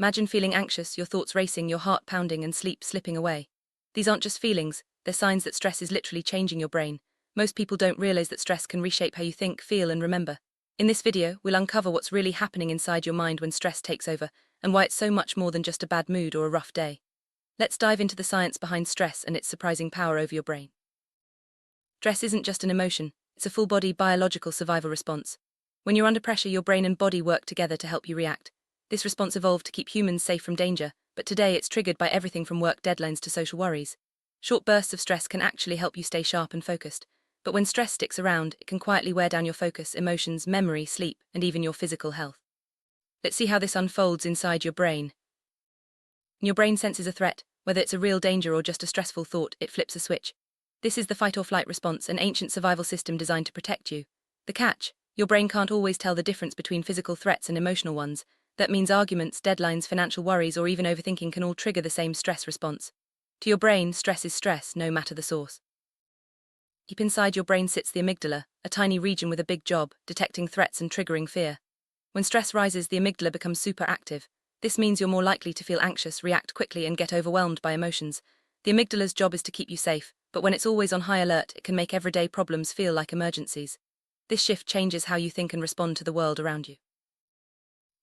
Imagine feeling anxious, your thoughts racing, your heart pounding, and sleep slipping away. These aren't just feelings, they're signs that stress is literally changing your brain. Most people don't realize that stress can reshape how you think, feel, and remember. In this video, we'll uncover what's really happening inside your mind when stress takes over, and why it's so much more than just a bad mood or a rough day. Let's dive into the science behind stress and its surprising power over your brain. Stress isn't just an emotion, it's a full-body biological survival response. When you're under pressure, your brain and body work together to help you react. This response evolved to keep humans safe from danger, but today it's triggered by everything from work deadlines to social worries. Short bursts of stress can actually help you stay sharp and focused, but when stress sticks around, it can quietly wear down your focus, emotions, memory, sleep, and even your physical health. Let's see how this unfolds inside your brain. When your brain senses a threat, whether it's a real danger or just a stressful thought, it flips a switch. This is the fight-or-flight response, an ancient survival system designed to protect you. The catch: your brain can't always tell the difference between physical threats and emotional ones. That means arguments, deadlines, financial worries, or even overthinking can all trigger the same stress response. To your brain, stress is stress, no matter the source. Deep inside your brain sits the amygdala, a tiny region with a big job, detecting threats and triggering fear. When stress rises, the amygdala becomes super active. This means you're more likely to feel anxious, react quickly, and get overwhelmed by emotions. The amygdala's job is to keep you safe, but when it's always on high alert, it can make everyday problems feel like emergencies. This shift changes how you think and respond to the world around you.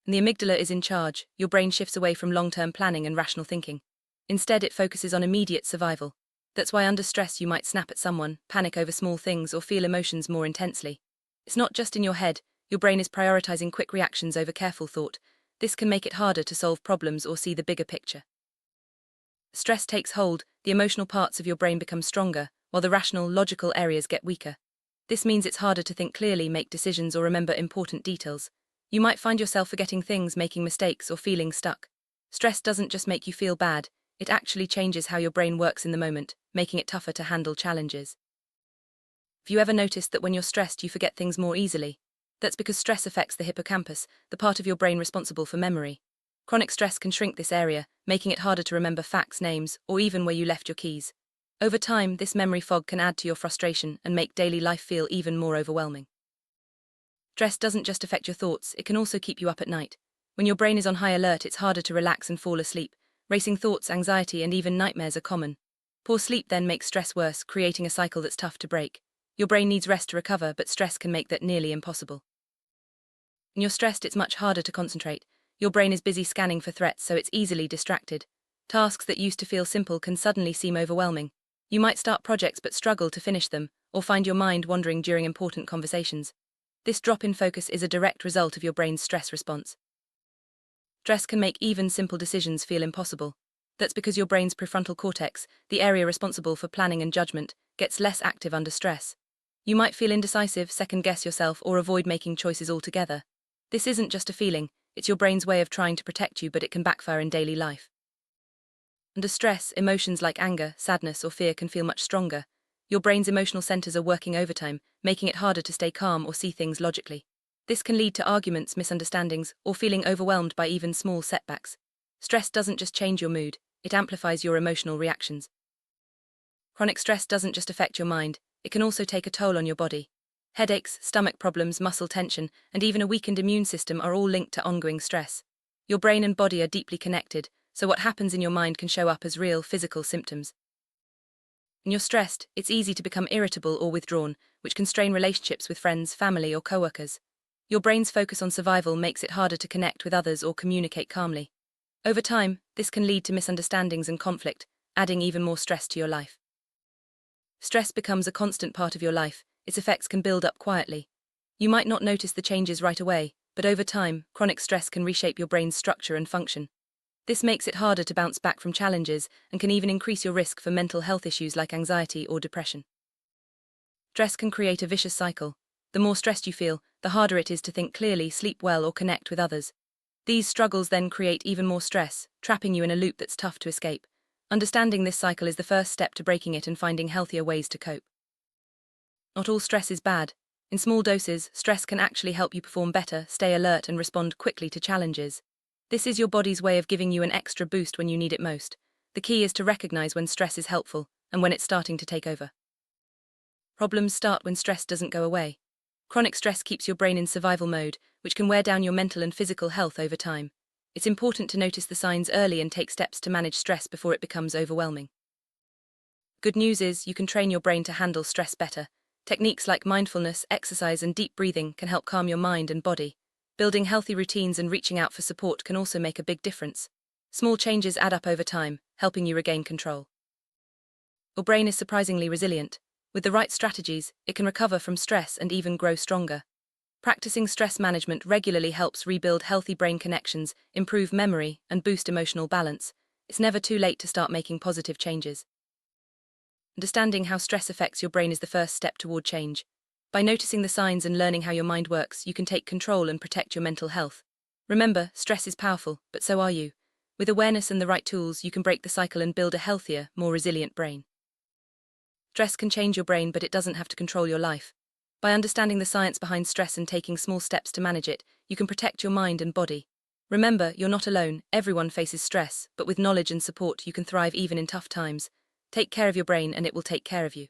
When the amygdala is in charge, your brain shifts away from long-term planning and rational thinking. Instead, it focuses on immediate survival. That's why under stress you might snap at someone, panic over small things, or feel emotions more intensely. It's not just in your head, your brain is prioritizing quick reactions over careful thought. This can make it harder to solve problems or see the bigger picture. As stress takes hold, the emotional parts of your brain become stronger, while the rational, logical areas get weaker. This means it's harder to think clearly, make decisions, or remember important details. You might find yourself forgetting things, making mistakes, or feeling stuck. Stress doesn't just make you feel bad, it actually changes how your brain works in the moment, making it tougher to handle challenges. Have you ever noticed that when you're stressed you forget things more easily? That's because stress affects the hippocampus, the part of your brain responsible for memory. Chronic stress can shrink this area, making it harder to remember facts, names, or even where you left your keys. Over time, this memory fog can add to your frustration and make daily life feel even more overwhelming. Stress doesn't just affect your thoughts, it can also keep you up at night. When your brain is on high alert, it's harder to relax and fall asleep. Racing thoughts, anxiety, and even nightmares are common. Poor sleep then makes stress worse, creating a cycle that's tough to break. Your brain needs rest to recover, but stress can make that nearly impossible. When you're stressed, it's much harder to concentrate. Your brain is busy scanning for threats, so it's easily distracted. Tasks that used to feel simple can suddenly seem overwhelming. You might start projects but struggle to finish them, or find your mind wandering during important conversations. This drop in focus is a direct result of your brain's stress response. Stress can make even simple decisions feel impossible. That's because your brain's prefrontal cortex, the area responsible for planning and judgment, gets less active under stress. You might feel indecisive, second-guess yourself, or avoid making choices altogether. This isn't just a feeling, it's your brain's way of trying to protect you, but it can backfire in daily life. Under stress, emotions like anger, sadness, or fear can feel much stronger. Your brain's emotional centers are working overtime, making it harder to stay calm or see things logically. This can lead to arguments, misunderstandings, or feeling overwhelmed by even small setbacks. Stress doesn't just change your mood, it amplifies your emotional reactions. Chronic stress doesn't just affect your mind, it can also take a toll on your body. Headaches, stomach problems, muscle tension, and even a weakened immune system are all linked to ongoing stress. Your brain and body are deeply connected, so what happens in your mind can show up as real physical symptoms. When you're stressed, it's easy to become irritable or withdrawn, which can strain relationships with friends, family, or coworkers. Your brain's focus on survival makes it harder to connect with others or communicate calmly. Over time, this can lead to misunderstandings and conflict, adding even more stress to your life. Stress becomes a constant part of your life, its effects can build up quietly. You might not notice the changes right away, but over time, chronic stress can reshape your brain's structure and function. This makes it harder to bounce back from challenges and can even increase your risk for mental health issues like anxiety or depression. Stress can create a vicious cycle. The more stressed you feel, the harder it is to think clearly, sleep well, or connect with others. These struggles then create even more stress, trapping you in a loop that's tough to escape. Understanding this cycle is the first step to breaking it and finding healthier ways to cope. Not all stress is bad. In small doses, stress can actually help you perform better, stay alert, and respond quickly to challenges. This is your body's way of giving you an extra boost when you need it most. The key is to recognize when stress is helpful and when it's starting to take over. Problems start when stress doesn't go away. Chronic stress keeps your brain in survival mode, which can wear down your mental and physical health over time. It's important to notice the signs early and take steps to manage stress before it becomes overwhelming. Good news is you can train your brain to handle stress better. Techniques like mindfulness, exercise, and deep breathing can help calm your mind and body. Building healthy routines and reaching out for support can also make a big difference. Small changes add up over time, helping you regain control. Your brain is surprisingly resilient. With the right strategies, it can recover from stress and even grow stronger. Practicing stress management regularly helps rebuild healthy brain connections, improve memory, and boost emotional balance. It's never too late to start making positive changes. Understanding how stress affects your brain is the first step toward change. By noticing the signs and learning how your mind works, you can take control and protect your mental health. Remember, stress is powerful, but so are you. With awareness and the right tools, you can break the cycle and build a healthier, more resilient brain. Stress can change your brain, but it doesn't have to control your life. By understanding the science behind stress and taking small steps to manage it, you can protect your mind and body. Remember, you're not alone. Everyone faces stress, but with knowledge and support, you can thrive even in tough times. Take care of your brain and it will take care of you.